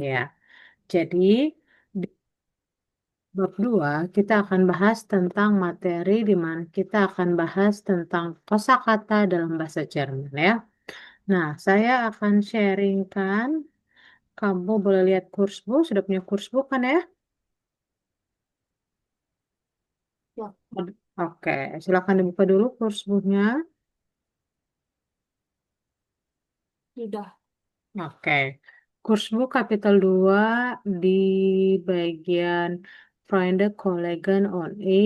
ya. Jadi, di bab 2 kita akan bahas tentang materi di mana kita akan bahas tentang kosakata dalam bahasa Jerman ya. Nah, saya akan sharingkan. Kamu boleh lihat kursbook, sudah punya kursbook kan ya? Ya, Oke, silakan dibuka dulu kursbooknya. sudah. Oke, kursbook kapitel 2 di bagian Freunde Kollegen on E,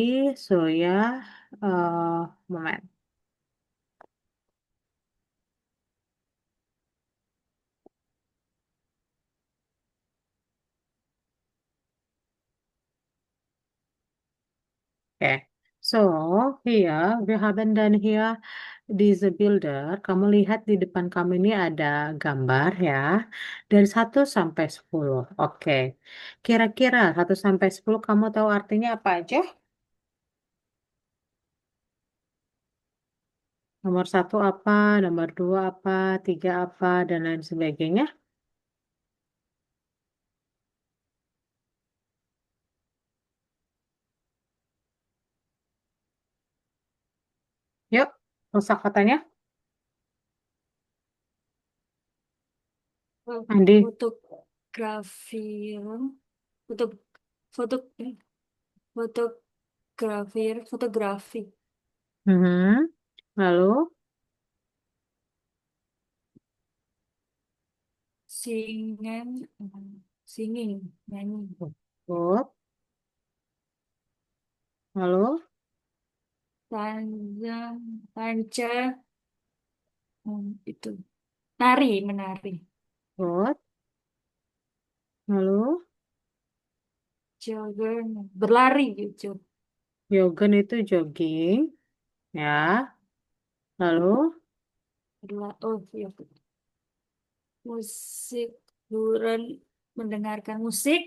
so ya, moment. Oke, so here we haben dan here diese Bilder. Kamu lihat di depan kamu ini ada gambar ya, dari 1 sampai 10. Oke, kira-kira 1 sampai 10 kamu tahu artinya apa aja? Nomor 1 apa, nomor 2 apa, 3 apa, dan lain sebagainya. Yuk, kosakatanya. Andi. Fotografir, foto, foto, fotografi, Mhm. Lalu, singen, singing, nyanyi, good. Lalu, panjang, panca, itu, nari, menari, good. Lalu, jogger, berlari gitu, yoga itu jogging, ya. Lalu, oh iya, musik, buruan, mendengarkan musik,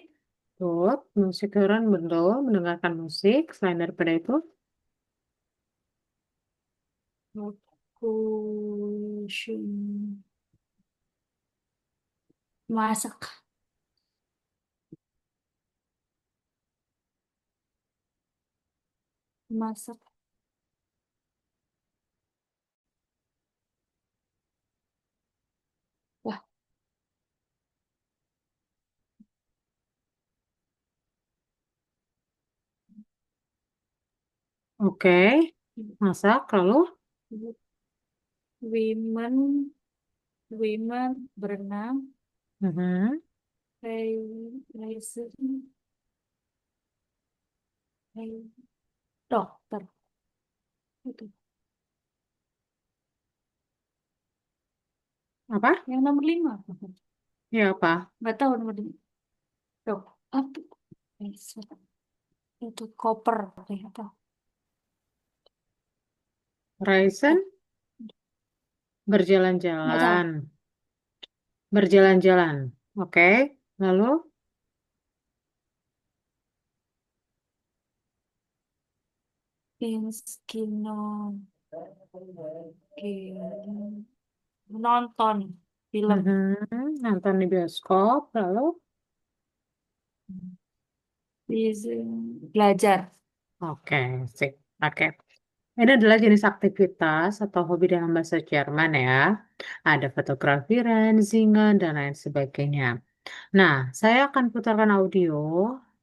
good. Musik heran betul, mendengarkan musik. Selain daripada itu, kushum, masak, masak, wah, oke. Masak, lalu, women, berenang, mhm. reise, dokter, itu. Apa? Yang nomor 5, Ya, apa? nggak tahu nomor 5. Dok, apa? Reise, itu koper, apa? Raisen, Dok, nggak tahu. berjalan-jalan. Berjalan-jalan. Oke. Lalu, Inskino, nonton film, nonton di bioskop, lalu, belajar, oke, sip, oke. Ini adalah jenis aktivitas atau hobi dalam bahasa Jerman ya. Ada fotografi, singen, dan lain sebagainya. Nah, saya akan putarkan audio.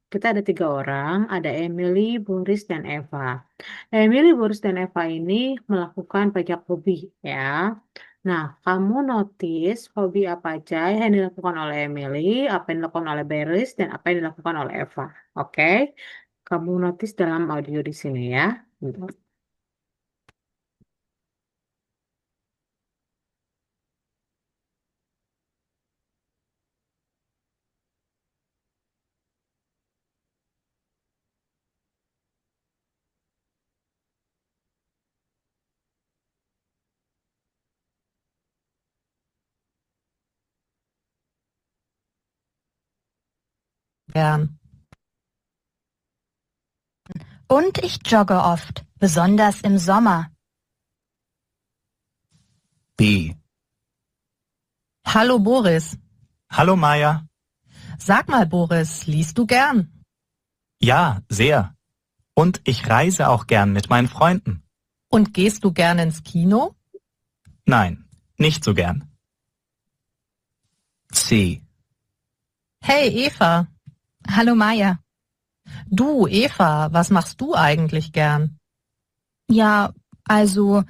Kita ada 3 orang, ada Emily, Boris, dan Eva. Emily, Boris, dan Eva ini melakukan banyak hobi ya. Nah, kamu notice hobi apa aja yang dilakukan oleh Emily, apa yang dilakukan oleh Boris, dan apa yang dilakukan oleh Eva. Oke, kamu notice dalam audio di sini ya. Bentar. Gern. Und ich jogge oft, besonders im Sommer. B. Hallo Boris. Hallo Maja. Sag mal, Boris, liest du gern? Ja, sehr. Und ich reise auch gern mit meinen Freunden. Und gehst du gern ins Kino? Nein, nicht so gern. C. Hey, Eva. Hallo Maja. Du, Eva, was machst du eigentlich gern? Ja, also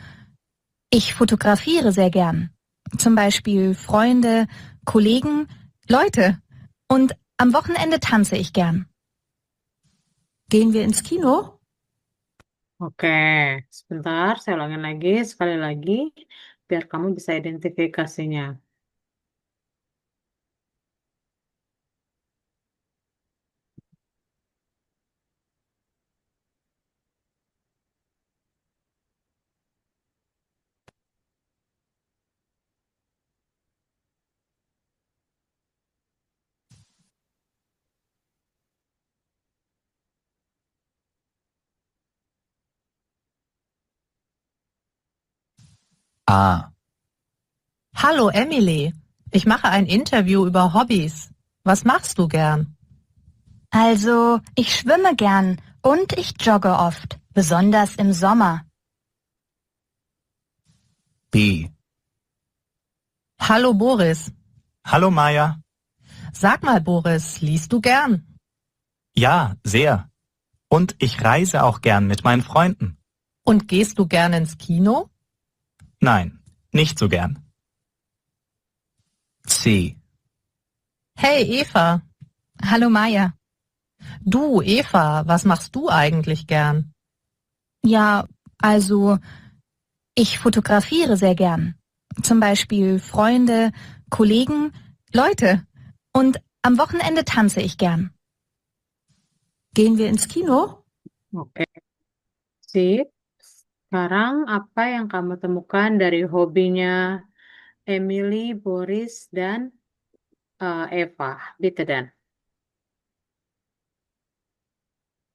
ich fotografiere sehr gern. Zum Beispiel Freunde, Kollegen, Leute. Und am Wochenende tanze ich gern. Gehen wir ins Kino? Oke, sebentar saya ulangin lagi sekali lagi biar kamu bisa identifikasinya. A. Hallo, Emily. Ich mache ein Interview über Hobbys. Was machst du gern? Also ich schwimme gern und ich jogge oft, besonders im Sommer. B. Hallo, Boris. Hallo Maja. Sag mal, Boris, liest du gern? Ja, sehr. Und ich reise auch gern mit meinen Freunden. Und gehst du gern ins Kino? Nein, nicht so gern. C. Hey, Eva. Hallo Maja. Du, Eva, was machst du eigentlich gern? Ja, also ich fotografiere sehr gern. Zum Beispiel Freunde, Kollegen, Leute. Und am Wochenende tanze ich gern. Gehen wir ins Kino? Oke, sip. Sekarang apa yang kamu temukan dari hobinya Emily, Boris, dan Eva? Bitte dan.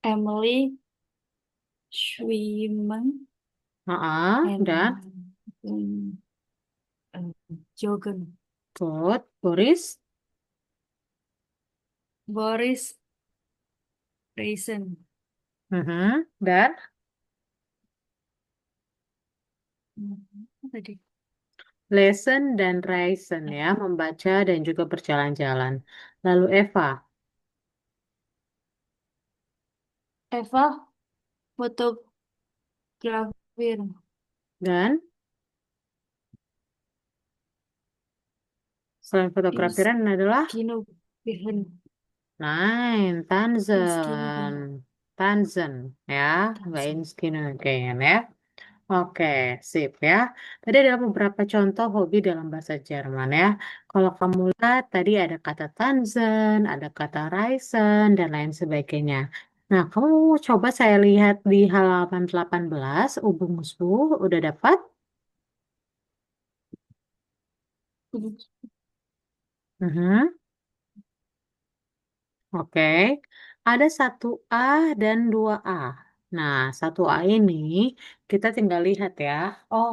Emily schwimmen Dan and joggen. good. Boris, Boris reisen. Dan Apa tadi? lesson dan reisen ya, membaca dan juga berjalan-jalan. Lalu Eva, Eva fotografir. dan selain fotografiran adalah Kino Bihen. Nein, Inskino. Tanzen ya, nggak Tanzen. Inskinogen ya. Oke, sip ya. Tadi ada beberapa contoh hobi dalam bahasa Jerman ya. Kalau kamu lihat tadi ada kata Tanzen, ada kata Reisen, dan lain sebagainya. Nah, kamu coba saya lihat di halaman 18, Ubungsbu, udah dapat? Mhm. Oke, ada satu A dan dua A. Nah, satu A ini kita tinggal lihat ya. Oh,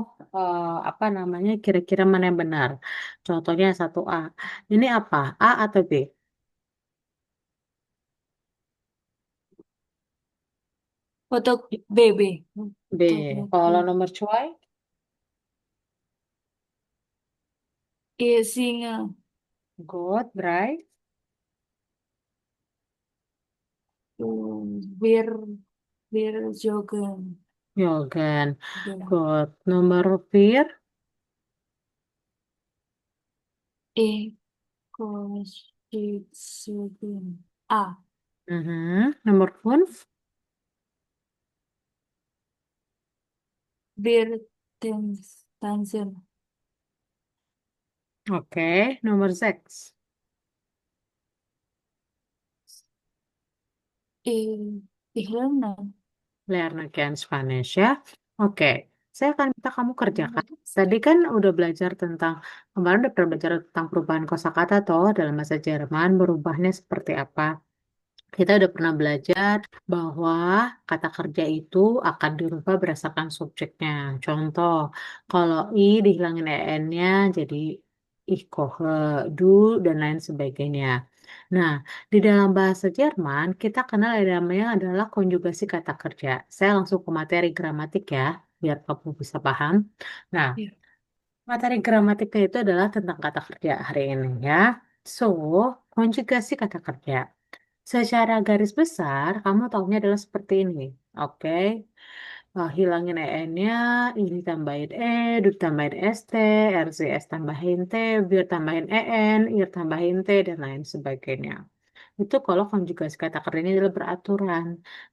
apa namanya? Kira-kira mana yang benar? Contohnya satu A. Ini apa? A atau B? Foto BB. B. Kalau nomor cuy, Singa. good, right? Bir bir joggen. Yogan, Ya. good. Nomor 4, Ekosistem. A. Nomor 5, Bir tanzen. oke. Nomor 6, Ihlenan. learn again Spanish ya. Oke, saya akan minta kamu kerjakan. Tadi kan udah belajar tentang, kemarin udah pernah belajar tentang perubahan kosakata toh dalam bahasa Jerman, berubahnya seperti apa. Kita udah pernah belajar bahwa kata kerja itu akan dirubah berdasarkan subjeknya. Contoh, kalau I dihilangin EN-nya jadi ich koche, du, dan lain sebagainya. Nah, di dalam bahasa Jerman, kita kenal yang namanya adalah konjugasi kata kerja. Saya langsung ke materi gramatik ya, biar kamu bisa paham. Nah, Iya. materi gramatiknya itu adalah tentang kata kerja hari ini ya. So, konjugasi kata kerja. Secara garis besar, kamu tahunya adalah seperti ini. Oke. Hilangin EN-nya, ini tambahin E, DUT tambahin ST, RCS tambahin T, biar tambahin EN, IR tambahin T, dan lain sebagainya. Itu kalau konjugasi kata kerjanya adalah beraturan.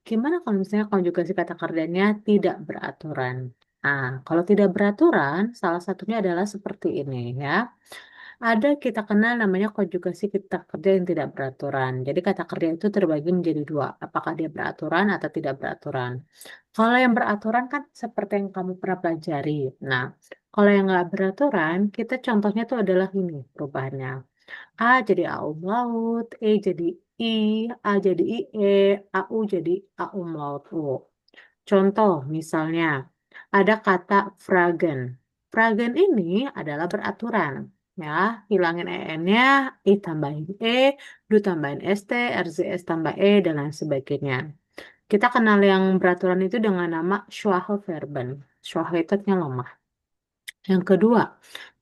Gimana kalau misalnya konjugasi kata kerjanya tidak beraturan? Nah, kalau tidak beraturan, salah satunya adalah seperti ini ya. Ada kita kenal namanya konjugasi kata kerja yang tidak beraturan. Jadi kata kerja itu terbagi menjadi dua. Apakah dia beraturan atau tidak beraturan. Kalau yang beraturan kan seperti yang kamu pernah pelajari. Nah, kalau yang nggak beraturan, kita contohnya itu adalah ini perubahannya. A jadi A umlaut, E jadi I, A jadi IE, AU jadi A umlaut U. Contoh misalnya, ada kata fragen. Fragen ini adalah beraturan. Ya, hilangin EN-nya, I tambahin E, DU tambahin ST, RZS tambah E, dan lain sebagainya. Kita kenal yang beraturan itu dengan nama Schwache-Verben. Schwache itu artinya lemah. Yang kedua,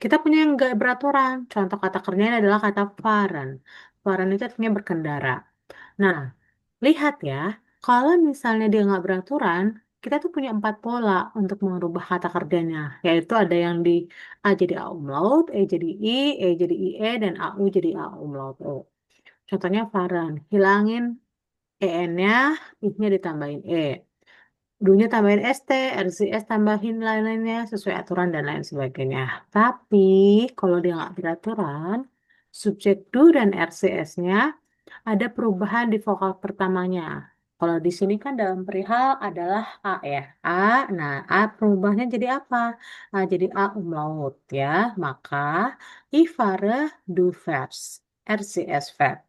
kita punya yang nggak beraturan. Contoh kata kerjanya adalah kata fahren. Fahren itu artinya berkendara. Nah, lihat ya, kalau misalnya dia nggak beraturan, kita tuh punya empat pola untuk merubah kata kerjanya, yaitu ada yang di A jadi A umlaut, E jadi I, E jadi IE, dan AU jadi A umlaut O. Contohnya fahren, hilangin EN-nya, I-nya ditambahin E. Dulunya tambahin ST, RCS tambahin lain-lainnya sesuai aturan dan lain sebagainya. Tapi kalau dia nggak beraturan, subjek do dan RCS-nya ada perubahan di vokal pertamanya. Kalau di sini kan dalam perihal adalah A ya. A, nah A perubahannya jadi apa? A jadi A umlaut ya. Maka I fahre du vers, RCS verb.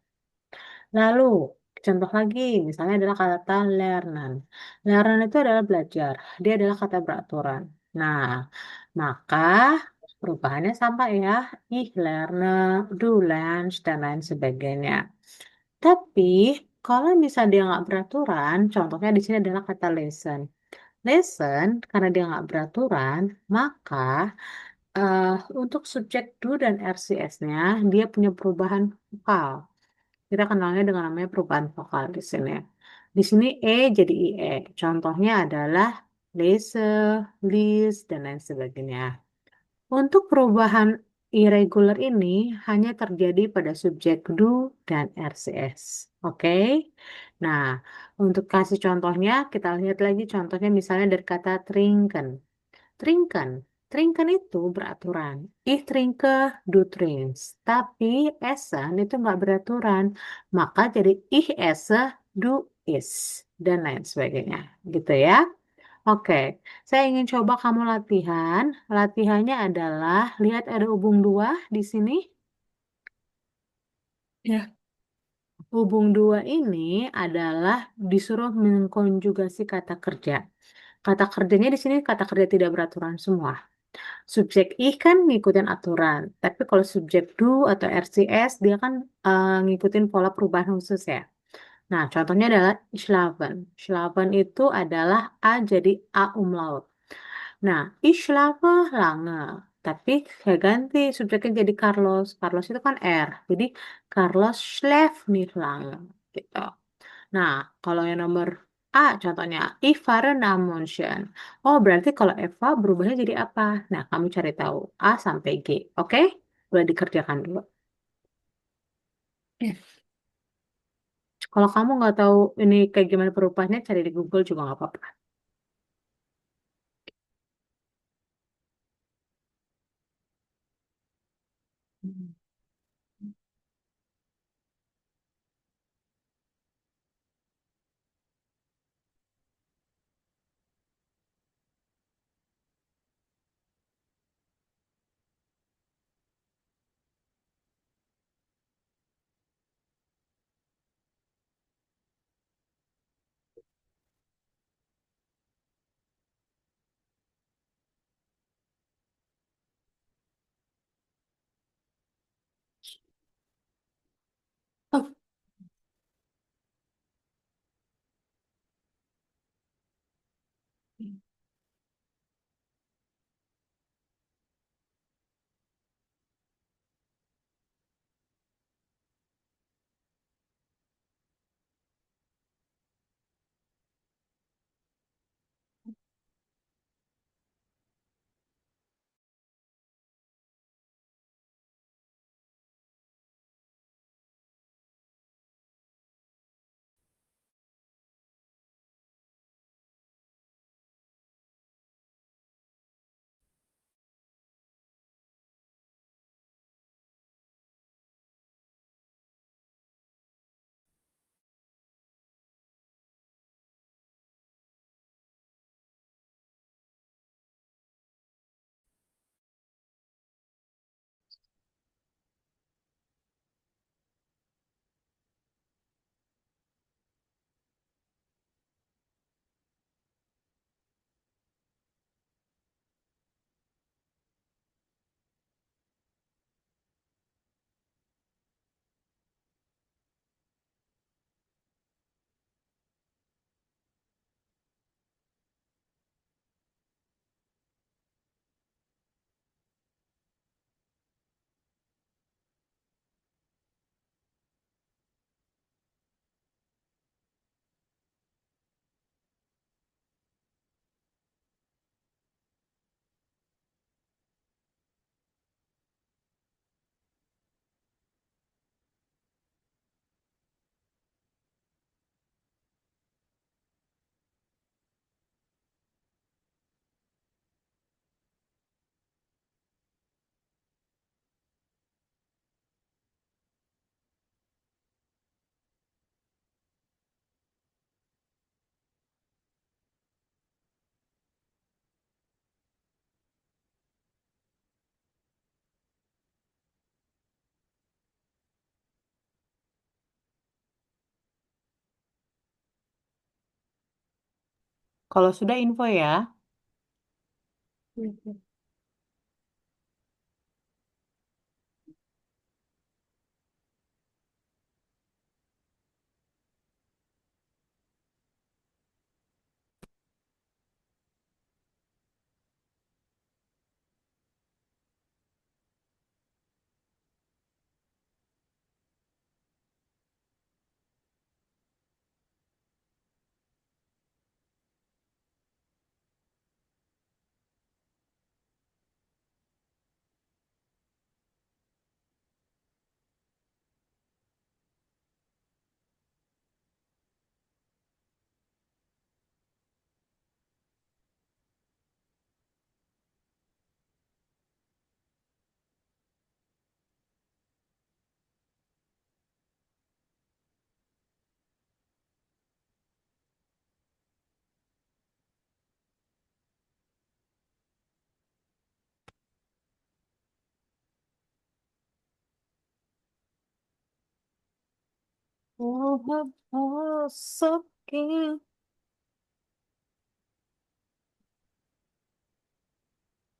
Lalu, contoh lagi, misalnya adalah kata lernen. Lernen itu adalah belajar. Dia adalah kata beraturan. Nah, maka perubahannya sama ya. Ich lerne, du lernst, dan lain sebagainya. Tapi, kalau misalnya dia nggak beraturan, contohnya di sini adalah kata lesson. Lesson, karena dia nggak beraturan, maka eh, untuk subjek do dan RCS-nya, dia punya perubahan vokal. Kita kenalnya dengan namanya perubahan vokal di sini. Di sini E jadi IE. Contohnya adalah lese, lis, dan lain sebagainya. Untuk perubahan irregular ini hanya terjadi pada subjek do dan RCS. Oke? Nah, untuk kasih contohnya, kita lihat lagi contohnya misalnya dari kata trinken. Trinken. Trinken itu beraturan. Ich trinke, du trinkst. Tapi essen itu nggak beraturan. Maka jadi ich esse, du isst. Dan lain sebagainya. Gitu ya. Oke. Saya ingin coba kamu latihan. Latihannya adalah, lihat ada hubung dua di sini. Ya. Hubung dua ini adalah disuruh mengkonjugasi kata kerja. Kata kerjanya di sini kata kerja tidak beraturan semua. Subjek ih kan ngikutin aturan, tapi kalau subjek do atau RCS dia kan ngikutin pola perubahan khusus ya. Nah, contohnya adalah schlafen. Schlafen itu adalah A jadi A umlaut. Nah, ich schlafe lange. Tapi saya ganti subjeknya jadi Carlos. Carlos itu kan R. Jadi Carlos schläft nicht lange. Gitu. Nah, kalau yang nomor A contohnya, ich fahre nach München. Oh, berarti kalau Eva berubahnya jadi apa? Nah, kamu cari tahu A sampai G. Oke? Boleh dikerjakan dulu. Ya. Kalau kamu nggak tahu ini kayak gimana perubahannya, cari di Google juga nggak apa-apa. Kalau sudah info ya. Oh, so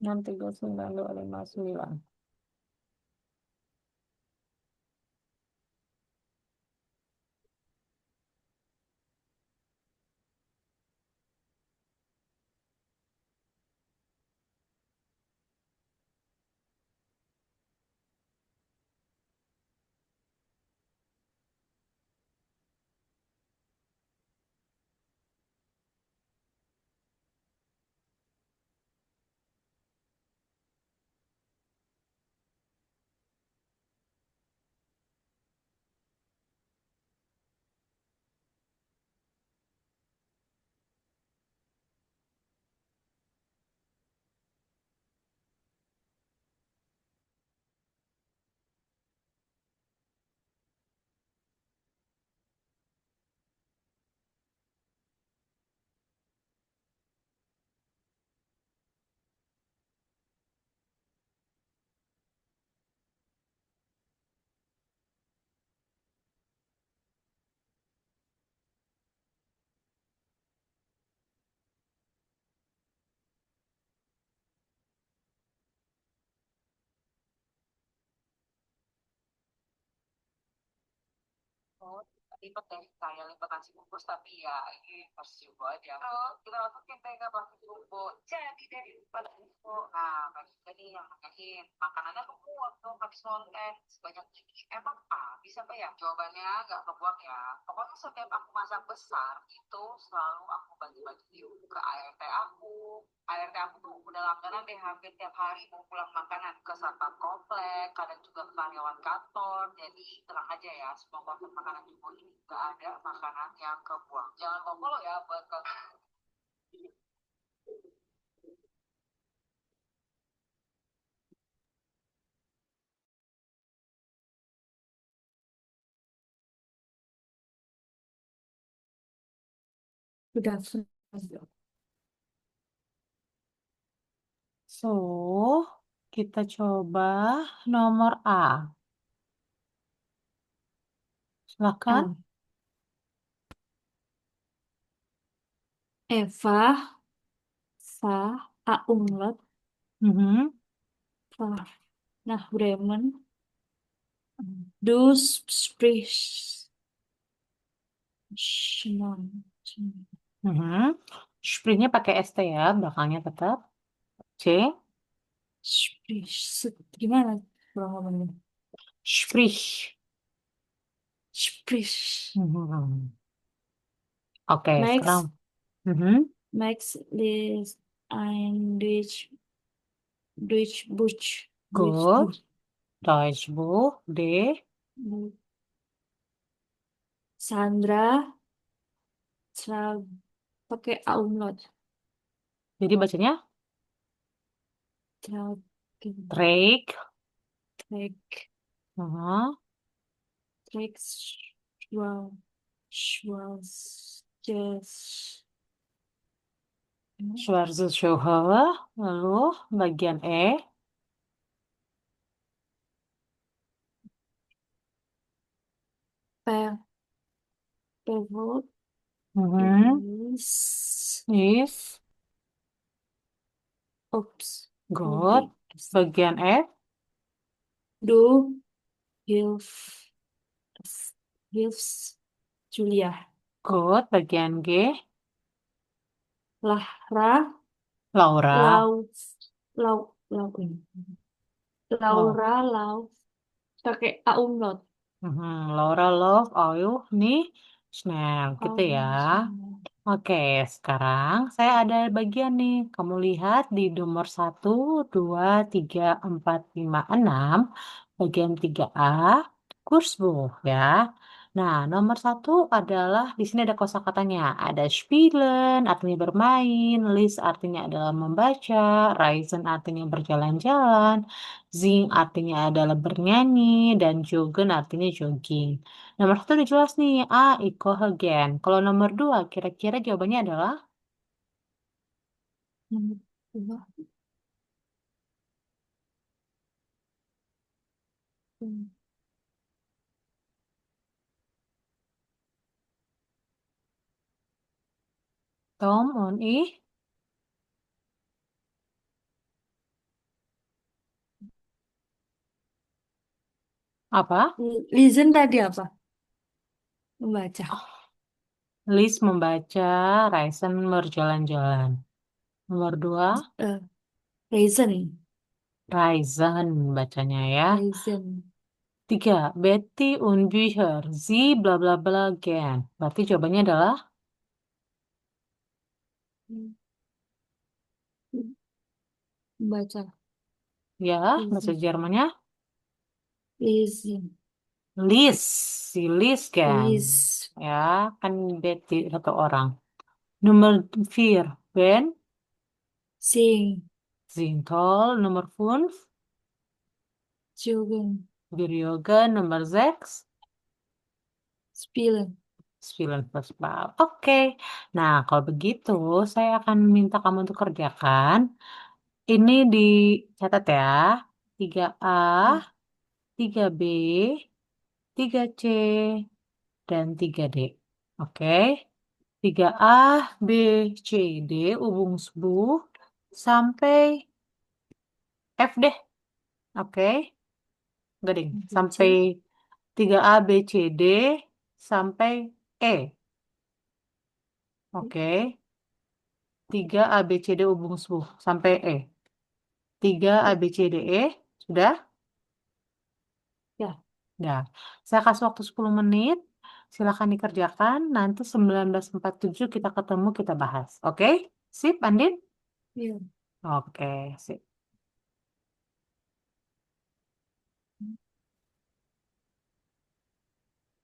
nanti gue 9259. ribet deh kayak liputan si bungkus tapi ya ini versi Jumbo aja. Terus kita masukin deh ke plastik Jumbo. Jadi deh pada info. Nah, tadi yang nanyain makanannya kebuang dong habis konten sebanyak ini. Emang bisa apa ya? Jawabannya nggak kebuang ya. Pokoknya setiap aku masak besar itu selalu aku bagi-bagi ke ART aku. ART aku tuh udah langganan deh hampir tiap hari mau pulang makanan ke satpam komplek, kadang juga ke karyawan kantor. Jadi tenang aja ya, semua paket makanan Jumbo ini gak ada makanan yang kebuang. Jangan lupa follow ya buat kalian. Udah. So, kita coba nomor A. Silakan. Eva, Va, A umlaut, Mhm. Va. Nah, Bremen, Du sprichst Schnon. Mhm. Sprintnya pakai ST ya, belakangnya tetap. C. Gimana kalau ngomongnya? Sprich. Sprich. Mhm. Oke, Max, sekarang. Mhm. Max liest ein Deutschbuch. Good. Deutsch Buch. D. Sandra, pakai A umlaut. Jadi bacanya Trag, Drake. Trag, Mhm. Trag, Schwarz, Jazz. Schwarze Schuhe. Lalu bagian E. Pivot Mhm. is Is. Ops. Good. Bagian F. Du hilfst Julia. Good. Bagian G. Lara, Laura. Lau, Lau, Oh. Laura, pakai A umlaut. Laura Love. Oh, nih. Snell. Gitu ya. Oke, sekarang saya ada bagian nih. Kamu lihat di nomor 1, 2, 3, 4, 5, 6, bagian 3A, Kursbuch ya. Nah, nomor 1 adalah di sini ada kosakatanya. Ada spielen artinya bermain, list artinya adalah membaca, reisen artinya berjalan-jalan, sing artinya adalah bernyanyi, dan joggen artinya jogging. Nomor 1 udah jelas nih, A, Iko Hegen. Kalau nomor 2, kira-kira jawabannya adalah Nomor dua. Tom on I. Apa? Listen tadi apa? Membaca. List membaca, Raisen berjalan-jalan. Nomor 2, Raisin. Raisen bacanya ya. Raisin. 3, Betty und Bücher. Sie bla bla bla gern. Berarti jawabannya adalah Membaca. ya, bahasa Listen. Jermannya Listen. Lies. Si Lies kan. List. Ya, kan Betty satu orang. Nomor 4, Ben. Sing. Zintoll. Nomor 5, Joggen. Beryoga. Nomor 6, Spielen. 9 Oke. Nah, kalau begitu saya akan minta kamu untuk kerjakan. Ini dicatat ya. 3A, 3B, 3C, dan 3D. Oke. 3A, B, C, D, Übungsbuch sampai F deh. Oke. Enggak ding. B, C. Sampai 3A, B, C, D sampai E. Oke. 3 A, B, C, D hubung subuh sampai E. 3 A, B, C, D, E. Sudah? Ya. Dah. Saya kasih waktu 10 menit. Silakan dikerjakan. Nanti 19.47 kita ketemu, kita bahas. Oke? Sip, Andin? Iya. Oke, sip.